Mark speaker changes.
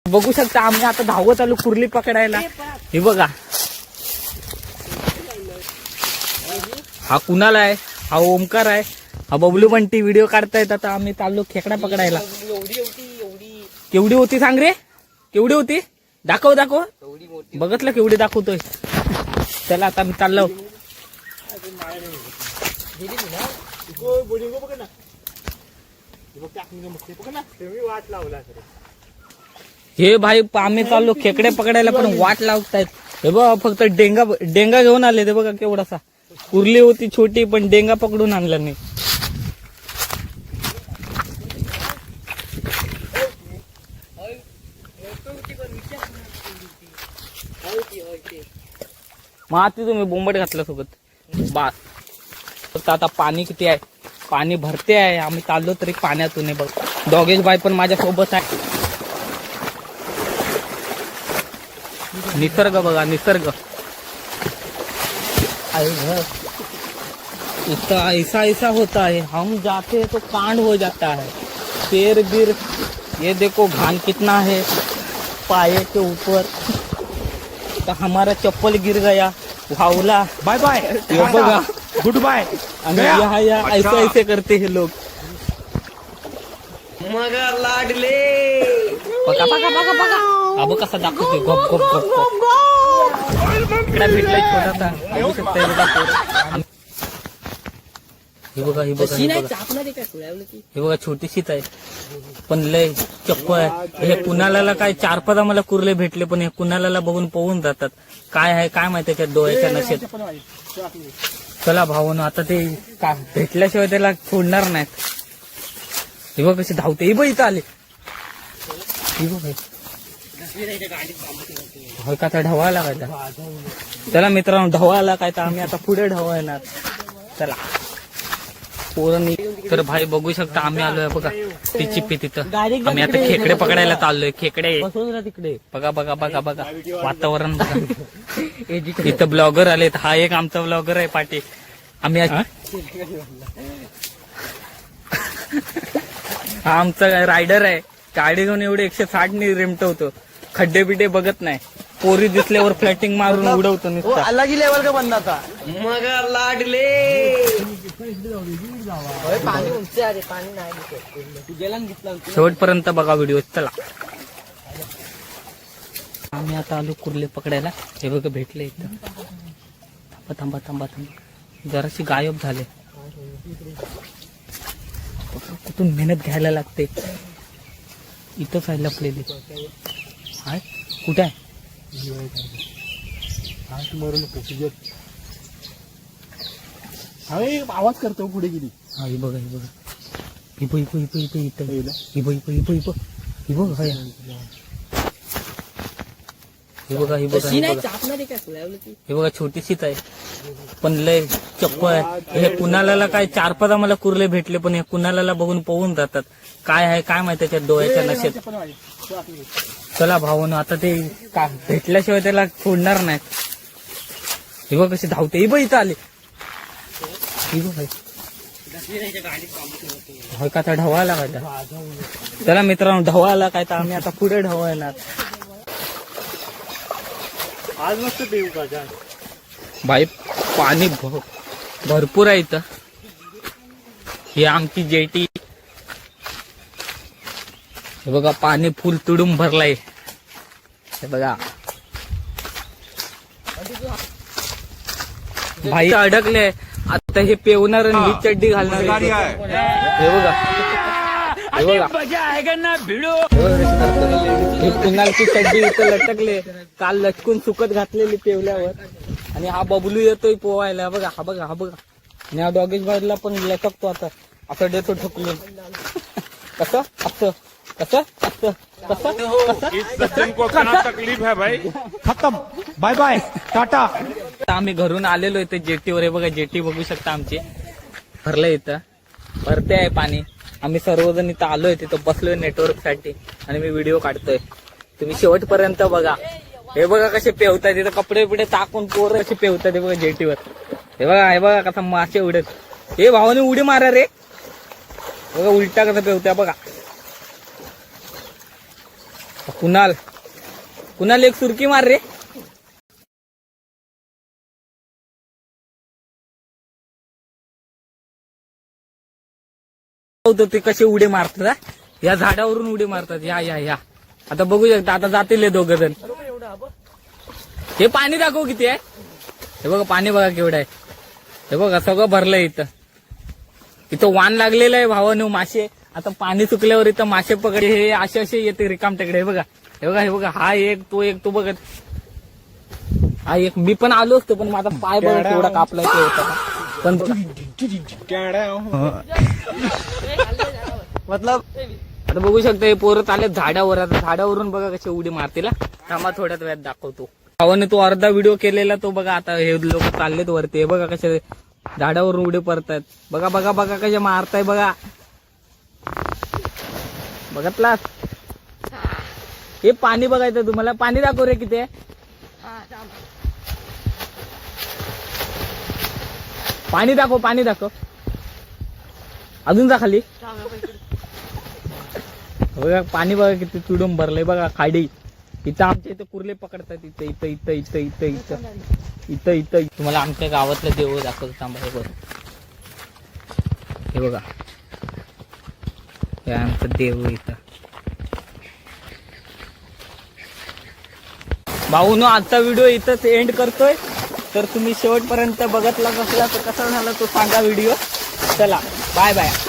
Speaker 1: बघू शकता आम्ही आता धावत आलो कुर्ली पकडायला. हे बघा हा कुणाला आहे, हा ओमकार आहे, हा बबलू बंटी व्हिडिओ काढतायत. आता आम्ही चाललो खेकडा पकडायला. केवढी होती सांग रे, केवढी होती दाखव दाखव. बघितलं केवढी दाखवतोय. चला आता आम्ही चाललो. हे भाई आम्ही चाललो खेकडे पकडायला पण वाट लावतायत. हे बघा फक्त डेंगा घेऊन आले. ते बघा केवढासा कुर्ली होती छोटी पण डेंगा पकडून आणला नाही. मग आता तुम्ही बोंबट घातला सोबत बास. फक्त आता पाणी किती आहे, पाणी भरते आहे. आम्ही चाललो तरी पाण्यातून. बघ डॉगेश बाई पण माझ्या सोबत आहे. निसर्ग बघा निसर्ग. इतना ऐसा ऐसा होता है, हम जाते हैं तो कांड हो जाता है. पेड़ गिर, ये देखो घान कितना है पाए के ऊपर. तो हमारा चप्पल गिर गया वावला.
Speaker 2: बाय बाय,
Speaker 1: ये बघा
Speaker 2: गुड बाय.
Speaker 1: यहाँ ऐसे ऐसे करते हैं लोग.
Speaker 3: मगर लाडले
Speaker 1: बघा बघा बघा बघा. अब कसा दाखवते गप गप गप गप. इकडे भेटलाय छोटासा. बघू शकता हे बघा पोरं. हे बघा हे बघा हे बघा छोटीशीच आहे पण लय चप्प आहे. हे कुणाला काय 4-5 आम्हाला कुर्ले भेटले पण हे कुणाला बघून पळून जातात. काय आहे काय माहिती त्याच्या डोळ्याच्या नशेत. चला भावानो आता ते का भेटल्याशिवाय त्याला सोडणार नाहीत. हे बघ कशी धावते. हे बघ इथं आले. हे बघ होय का तर ढवायला काय. चला मित्रांनो ढवायला काय तर आम्ही आता पुढे ढवायणार. चला पोरांनी. तर भाई बघू शकता आम्ही आलोय बघा ती चिप्पी तिथं. आम्ही आता खेकडे पकडायला चाललोय. खेकडे तिकडे बघा बघा बघा बघा वातावरण बघा. इथं ब्लॉगर आलेत. हा एक आमचा ब्लॉगर आहे पाटी. आम्ही हा आमचा रायडर आहे. गाडी घेऊन एवढे 160 ने रेमटवतो. खड्डे बिड्डे बघत नाही. पोरी दिसल्यावर फ्लॅटिंग मारून उडवतो नुसतं.
Speaker 3: अलग ही लेवल का बनना था. मगर लाडले पाणी उंच आहे, पाणी नाही.
Speaker 1: शेवटपर्यंत बघा व्हिडिओ. चला आम्ही आता आलो कुर्ले पकडायला. हे बघा भेटले इथं. थांबा थांबा थांबा थांबा. जराशी गायब झाले. कुठून मेहनत घ्यायला लागते. इथंच आहे लपलेली. हाय कुठे आहे.
Speaker 2: आवाज करतो पुढे गेली.
Speaker 1: हा हे बघा हे बघा. इथं हे बघ हे बघ हे बघ हे बघा हे बघा हे बघा छोटीशीच आहे पण लय चप्प आहे. हे कुणाला काय 4-5 आम्हाला कुर्ले भेटले पण हे कुणाला बघून पळून जातात. काय आहे काय माहिती त्याच्या डोळ्याच्या नशेत. चला भावानो आता ते का भेटल्याशिवाय त्याला सोडणार नाहीत. हे बघ कशी धावते. हे बघ इथं आले. होय का तर ढवायला काय. चला मित्रांनो ढवायला काय तर आम्ही आता पुढे ढवायणार.
Speaker 2: आज मस्त देऊ का
Speaker 1: भाई पाणी भरपूर आहे इथं. ही आमची जेटी. हे बघा पाणी फुल तुडून भरलाय. हे बघा भाई अडकले. आता हे पेवणार आणि ही चड्डी घालणार. हे बघा हे बघा हे कुणालची चड्डी इथं लटकले. काल लटकून सुकत घातलेली पेवल्यावर. आणि हा बबलू येतोय पोवायला. बघा हा बघा हा बघा. आणि हा डॉगेश बाहेरला पण लटकतो आता. असं देतो ठोकलून. कसं असं कसं असं कसं
Speaker 2: तकलीफ है भाई. खत्म. Bye bye tata.
Speaker 1: आम्ही घरून आलेलो इथे जेटीवर. हे बघा जेटी बघू शकता आमची. भरलंय इथं. भरते आहे पाणी. आम्ही सर्वजण इथं आलोय. तिथं बसलोय नेटवर्क साठी आणि मी व्हिडिओ काढतोय. तुम्ही शेवटपर्यंत बघा. हे बघा कसे पेवतात. तिथं कपडे बिडे टाकून पोरं कसे पेवतात. हे बघा जेटीवर. हे बघा कसा मासे उडत. हे भावाने उडी मारा रे. बघा उलटा कसा पेवत्या बघा. कुणाल कुणाल एक सुरकी मार रे. ते कसे उडी मारतात हा? या झाडावरून उडी मारतात. या आता बघू शकता. आता जातील हे दोघ जण. हे पाणी दाखव किती आहे. हे बघा पाणी बघा केवढं आहे. हे बघा सगळं भरलंय इथं वाण लागलेलं आहे भावानो. मासे आता पाणी सुकल्यावर इथं मासे पकडे हे असे येते रिकामटेकडे. हे बघा हा एक तो बघत. हा एक मी पण आलो असतो पण माझा पाय बघा केवढा कापलाय ते होता. पण मतलब आता बघू शकता हे पोरं आले झाडावर. आता झाडावरून बघा कसे उडी मारतील. थांबा थोड्याच वेळात दाखवतो. भावाने तो अर्धा व्हिडिओ केलेला तो बघा. आता हे लोक चाललेत वरती. हे बघा कसे झाडावरून उडी पडतायत. बघा कसे मारताय बघा. बघतलास हे पाणी बघायचं तुम्हाला. पाणी दाखव रे किती आहे. पाणी दाखव अजून जा खाली. बघा पाणी बघा किती तुडून भरलंय बघा. खाडी इथं आमच्या इथं कुर्ले पकडतात. इथं तुम्हाला आमच्या गावातलं देव दाखवतो. थांबा हे बघा हे आमचं देव इथं. भाऊनो आजचा व्हिडिओ इथंच एंड करतोय. तर तुम्ही शेवटपर्यंत बघतला कसला तर कसा झाला तो सांगा व्हिडिओ. चला बाय.